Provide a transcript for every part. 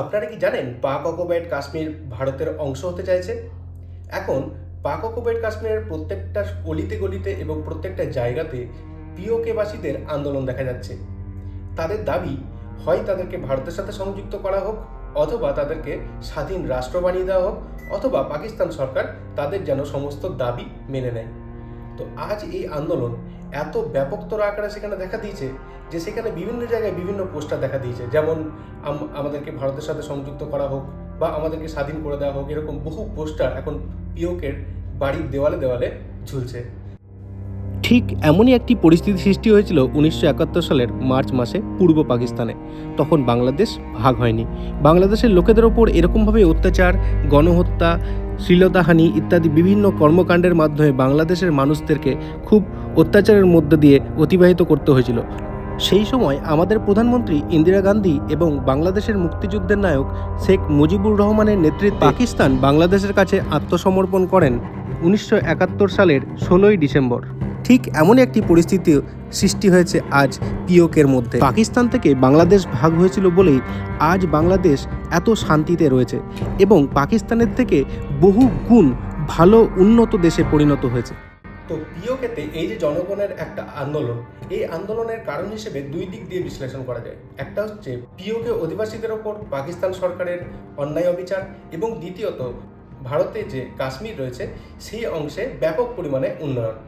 আপনারা কি জানেন পাক অকুপাইড কাশ্মীর ভারতের অংশ হতে চাইছে? এখন পাক অকুপাইড কাশ্মীরের প্রত্যেকটা অলিতে গলিতে এবং প্রত্যেকটা জায়গাতে পিওকেবাসীদের আন্দোলন দেখা যাচ্ছে। তাদের দাবি হয় তাদেরকে ভারতের সাথে সংযুক্ত করা হোক, অথবা তাদেরকে স্বাধীন রাষ্ট্র বানিয়ে দেওয়া হোক, অথবা পাকিস্তান সরকার তাদের যেন সমস্ত দাবি মেনে নেয়। তো আজ এই আন্দোলন এত ব্যাপকতর আকারে সেখানে দেখা দিয়েছে যে সেখানে বিভিন্ন জায়গায় বিভিন্ন পোস্টার দেখা দিয়েছে, যেমন আমাদেরকে ভারতের সাথে সংযুক্ত করা হোক বা আমাদেরকে স্বাধীন করে দেওয়া হোক, এরকম বহু পোস্টার এখন পিওকের বাড়ির দেওয়ালে দেওয়ালে ঝুলছে। ঠিক এমনই একটি পরিস্থিতি সৃষ্টি হয়েছিল 1971 সালের মার্চ মাসে পূর্ব পাকিস্তানে। তখন বাংলাদেশ ভাগ হয়নি। বাংলাদেশের লোকেদের ওপর এরকমভাবে অত্যাচার, গণহত্যা, শ্লীলতাহানি ইত্যাদি বিভিন্ন কর্মকাণ্ডের মাধ্যমে বাংলাদেশের মানুষদেরকে খুব অত্যাচারের মধ্য দিয়ে অতিবাহিত করতে হয়েছিল। সেই সময় আমাদের প্রধানমন্ত্রী ইন্দিরা গান্ধী এবং বাংলাদেশের মুক্তিযুদ্ধের নায়ক শেখ মুজিবুর রহমানের নেতৃত্বে পাকিস্তান বাংলাদেশের কাছে আত্মসমর্পণ করেন 1971 সালের 16ই ডিসেম্বর। ঠিক এমনই একটি পরিস্থিতি সৃষ্টি হয়েছে আজ পিওকের মধ্যে। পাকিস্তান থেকে বাংলাদেশ ভাগ হয়েছিল বলেই আজ বাংলাদেশ এত শান্তিতে রয়েছে এবং পাকিস্তানের থেকে বহু গুণ ভালো উন্নত দেশে পরিণত হয়েছে। তো পিওকেতে এই যে জনগণের একটা আন্দোলন, এই আন্দোলনের কারণ হিসেবে দুই দিক দিয়ে বিশ্লেষণ করা যায়। একটা হচ্ছে পিওকে অধিবাসীদের ওপর পাকিস্তান সরকারের অন্যায় অবিচার, এবং দ্বিতীয়ত ভারতে যে কাশ্মীর রয়েছে সেই অংশে ব্যাপক পরিমাণে উন্নয়ন।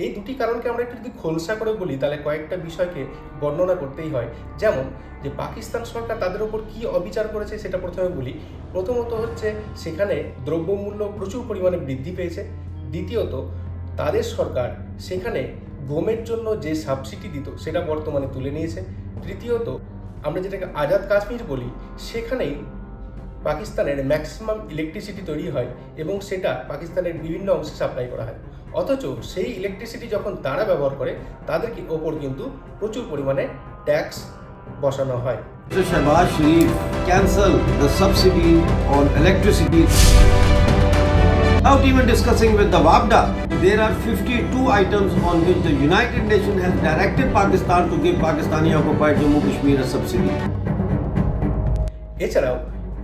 এই দুটি কারণকে আমরা একটু যদি খোলসা করে বলি তাহলে কয়েকটা বিষয়কে বর্ণনা করতেই হয়। যেমন যে পাকিস্তান সরকার তাদের ওপর কী অবিচার করেছে সেটা প্রথমে বলি। প্রথমত হচ্ছে সেখানে দ্রব্যমূল্য প্রচুর পরিমাণে বৃদ্ধি পেয়েছে। দ্বিতীয়ত তাদের সরকার সেখানে গমের জন্য যে সাবসিডি দিত সেটা বর্তমানে তুলে নিয়েছে। তৃতীয়ত আমরা যেটাকে আজাদ কাশ্মীর বলি, সেখানেই পাকিস্তানের ম্যাক্সিমাম ইলেকট্রিসিটি তৈরি হয় এবং সেটা পাকিস্তানের বিভিন্ন অংশে সাপ্লাই করা হয়। অথচ সেই ইলেকট্রিসিটি যখন তারা ব্যবহার করে তাদের ওপর কিন্তু প্রচুর পরিমাণে ট্যাক্স বসানো হয়। Shehbaz Sharif cancel the subsidy on electricity. Without even discussing with the WAPDA, there are 52 items on which the United Nations has directed Pakistan to give Pakistani occupied Jammu Kashmir a subsidy. এছাড়াও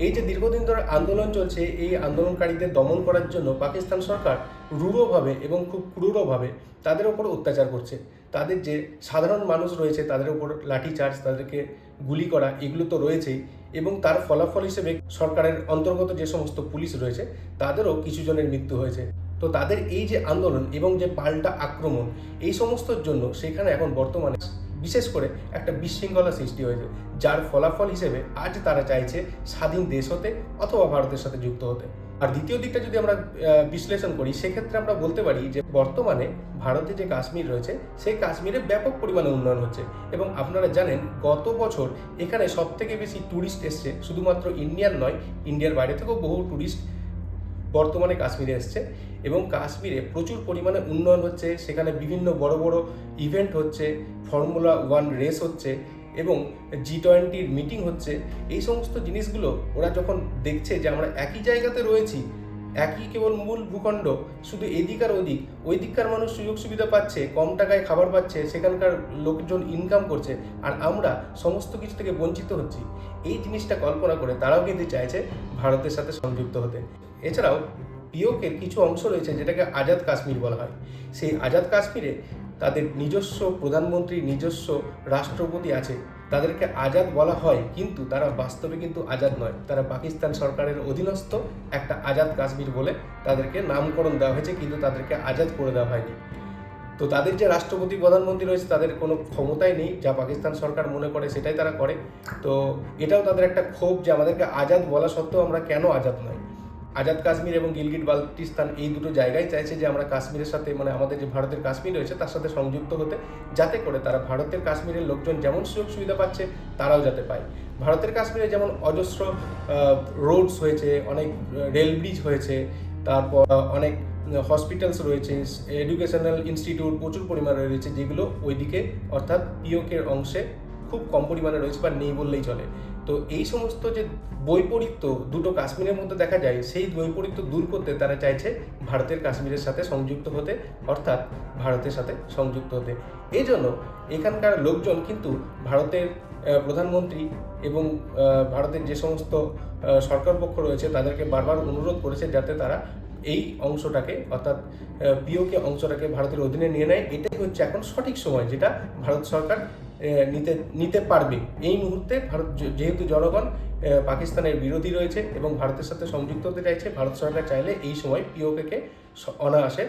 এই যে দীর্ঘদিন ধরে আন্দোলন চলছে, এই আন্দোলনকারীদের দমন করার জন্য পাকিস্তান সরকার রূঢ়ভাবে এবং খুব ক্রূরভাবে তাদের ওপর অত্যাচার করছে। তাদের যে সাধারণ মানুষ রয়েছে তাদের ওপর লাঠিচার্জ, তাদেরকে গুলি করা, এগুলো তো রয়েছেই, এবং তার ফলাফল হিসেবে সরকারের অন্তর্গত যে সমস্ত পুলিশ রয়েছে তাদেরও কিছু জনের মৃত্যু হয়েছে। তো তাদের এই যে আন্দোলন এবং যে পাল্টা আক্রমণ, এই সমস্তর জন্য সেখানে এখন বর্তমানে বিশেষ করে একটা বিশৃঙ্খলা সৃষ্টি হয়েছে, যার ফলাফল হিসেবে আজ তারা চাইছে স্বাধীন দেশ হতে অথবা ভারতের সাথে যুক্ত হতে। আর দ্বিতীয় দিকটা যদি আমরা বিশ্লেষণ করি, সেক্ষেত্রে আমরা বলতে পারি যে বর্তমানে ভারতে যে কাশ্মীর রয়েছে সেই কাশ্মীরে ব্যাপক পরিমাণে উন্নয়ন হচ্ছে। এবং আপনারা জানেন গত বছর এখানে সবথেকে বেশি ট্যুরিস্ট এসছে, শুধুমাত্র ইন্ডিয়ান নয়, ইন্ডিয়ার বাইরে থেকেও বহু ট্যুরিস্ট বর্তমানে কাশ্মীরে এসছে এবং কাশ্মীরে প্রচুর পরিমাণে উন্নয়ন হচ্ছে। সেখানে বিভিন্ন বড় বড় ইভেন্ট হচ্ছে, ফর্মুলা 1 রেস হচ্ছে এবং G20 মিটিং হচ্ছে। এই সমস্ত জিনিসগুলো ওরা যখন দেখছে যে আমরা একই জায়গাতে রয়েছি, একই কেবল মূল ভূখণ্ড, শুধু এদিক আর ওদিক, ওই দিককার মানুষ সুযোগ সুবিধা পাচ্ছে, কম টাকায় খাবার পাচ্ছে, সেখানকার লোকজন ইনকাম করছে, আর আমরা সমস্ত কিছু থেকে বঞ্চিত হচ্ছি, এই জিনিসটা কল্পনা করে তারাও কিন্তু চাইছে ভারতের সাথে সংযুক্ত হতে। এছাড়াও পিওকের কিছু অংশ রয়েছে যেটাকে আজাদ কাশ্মীর বলা হয়। সেই আজাদ কাশ্মীরে তাদের নিজস্ব প্রধানমন্ত্রী, নিজস্ব রাষ্ট্রপতি আছে, তাদেরকে আজাদ বলা হয়, কিন্তু তারা বাস্তবে কিন্তু আজাদ নয়। তারা পাকিস্তান সরকারের অধীনস্থ একটা আজাদ কাশ্মীর বলে তাদেরকে নামকরণ দেওয়া হয়েছে, কিন্তু তাদেরকে আজাদ করে দেওয়া হয়নি। তো তাদের যে রাষ্ট্রপতি, প্রধানমন্ত্রী রয়েছে তাদের কোনো ক্ষমতাই নেই, যা পাকিস্তান সরকার মনে করে সেটাই তারা করে। তো এটাও তাদের একটা ক্ষোভ যে আমাদেরকে আজাদ বলা সত্ত্বেও আমরা কেন আজাদ নয়। আজাদ কাশ্মীর এবং গিলগিট বাল্টিস্তান এই দুটো জায়গায় চাইছে যে আমরা কাশ্মীরের সাথে, মানে আমাদের যে ভারতের কাশ্মীর রয়েছে তার সাথে সংযুক্ত হতে, যাতে করে তারা ভারতের কাশ্মীরের লোকজন যেমন সুযোগ সুবিধা পাচ্ছে তারাও যাতে পায়। ভারতের কাশ্মীরে যেমন অজস্র রোডস হয়েছে, অনেক রেল ব্রিজ হয়েছে, তারপর অনেক হসপিটালস রয়েছে, এডুকেশনাল ইনস্টিটিউট প্রচুর পরিমাণে রয়েছে, যেগুলো ওইদিকে অর্থাৎ পিওকের অংশে খুব কম পরিমাণে রয়েছে বা নেই বললেই চলে। তো এই সমস্ত যে বৈপরীত্য দুটো কাশ্মীরের মধ্যে দেখা যায়, সেই বৈপরীত্য দূর করতে তারা চাইছে ভারতের কাশ্মীরের সাথে সংযুক্ত হতে, অর্থাৎ ভারতের সাথে সংযুক্ত হতে। এই জন্য এখানকার লোকজন কিন্তু ভারতের প্রধানমন্ত্রী এবং ভারতের যে সমস্ত সরকার পক্ষ রয়েছে তাদেরকে বারবার অনুরোধ করেছে যাতে তারা এই অংশটাকে অর্থাৎ পিওকে অংশটাকে ভারতের অধীনে নিয়ে নেয়। এটাই হচ্ছে এখন সঠিক সময় যেটা ভারত সরকার নিতে পারবে। এই মুহূর্তে ভারত যেহেতু জনগণ পাকিস্তানের বিরোধী রয়েছে এবং ভারতের সাথে সংযুক্ত হতে চাইছে, ভারত সরকার চাইলে এই সময় পিওকে অনায়াসে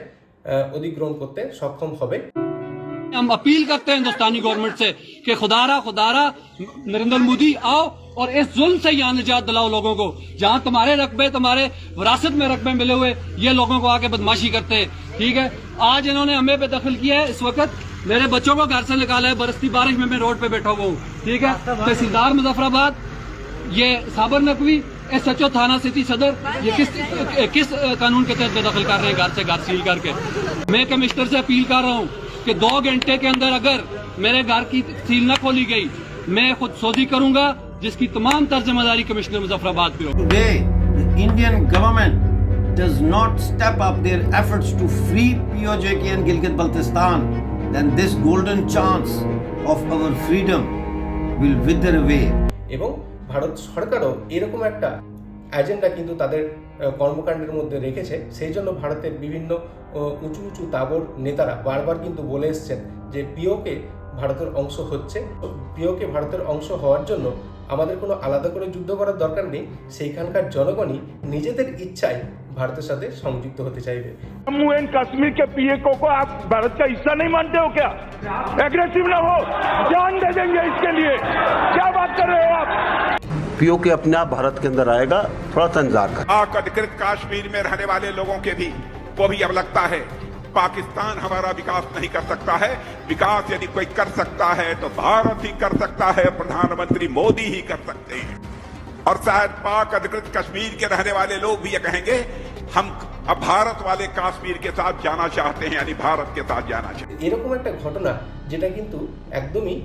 অধিগ্রহণ করতে সক্ষম হবে। हम अपील करते हैं हिंदुस्तानी गवर्नमेंट से कि खुदारा नरेंद्र मोदी आओ और इस जुल्म से यहाँ निजात दिलाओ लोगों को। जहाँ तुम्हारे रकबे, तुम्हारे विरासत में रकबे मिले हुए, ये लोगों को आके बदमाशी करते हैं। ठीक है, आज इन्होंने हमें पे दखल किया है। इस वक्त मेरे बच्चों को घर से निकाला है, बरसती बारिश में मैं रोड पे बैठा हुआ हूँ। ठीक है, तहसीलदार मुजफ्फराबाद, ये साबर नकवी, SHO थाना सिटी सदर, ये किस कानून के तहत बेदखल कर रहे हैं घर से घर सील करके। मैं कमिश्नर से अपील कर रहा हूँ कि 2 घंटे के अंदर अगर मेरे घर की सील न खोली गई, मैं खुद सोधी करूंगा, जिसकी तमाम तर जिम्मेदारी कमिश्नर मुजफ्फराबाद पे होगी। Today, the Indian government does not step up their efforts to free POJK and Gilgit-Baltistan, then this golden chance of our freedom will wither away. এবং ভারত সরকারও এরকম একটা এজেন্ডা কিন্তু তাদের কর্মকাণ্ডের মধ্যে রেখেছে। সেই জন্য ভারতের বিভিন্ন উঁচু উঁচু তাবর নেতারা বারবার কিন্তু বলে এসছেন যে পিওকে ভারতের অংশ হচ্ছে, পিওকে ভারতের অংশ হওয়ার জন্য আমাদের কোনো আলাদা করে যুদ্ধ করার দরকার নেই, সেইখানকার জনগণই নিজেদের ইচ্ছায় ভারতের সাথে সংযুক্ত হতে চাইবে। जम्मू एंड कश्मीर के पीएको को आप भारत का हिस्सा नहीं मानते हो क्या? एग्रेसिव ना हो, जान दे देंगे इसके लिए। क्या बात कर रहे हो आप? पीओके अपने आप भारत के अंदर आएगा, थोड़ा सा इंतजार कर। पाक अधिकृत कश्मीर में रहने वाले लोगों के भी को भी अब लगता है पाकिस्तान हमारा विकास नहीं कर सकता है। विकास यदि कोई कर सकता है तो भारत ही कर सकता है, प्रधानमंत्री मोदी ही कर सकते हैं। और शायद पाक अधिकृत कश्मीर के रहने वाले लोग भी ये कहेंगे हम अब भारत वाले कश्मीर के साथ जाना चाहते हैं, यानी भारत के साथ जाना चाहते हैं। এরকম একটা ঘটনা যেটা কিন্তু একদমই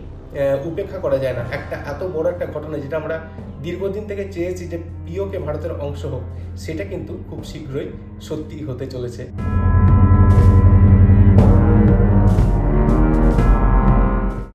উপেক্ষা করা যায় না। একটা এত বড় একটা ঘটনা যেটা আমরা দীর্ঘদিন থেকে চেয়েছি যে পিওকে ভারতের অংশ হোক, সেটা কিন্তু খুব শীঘ্রই সত্যি হতে চলেছে।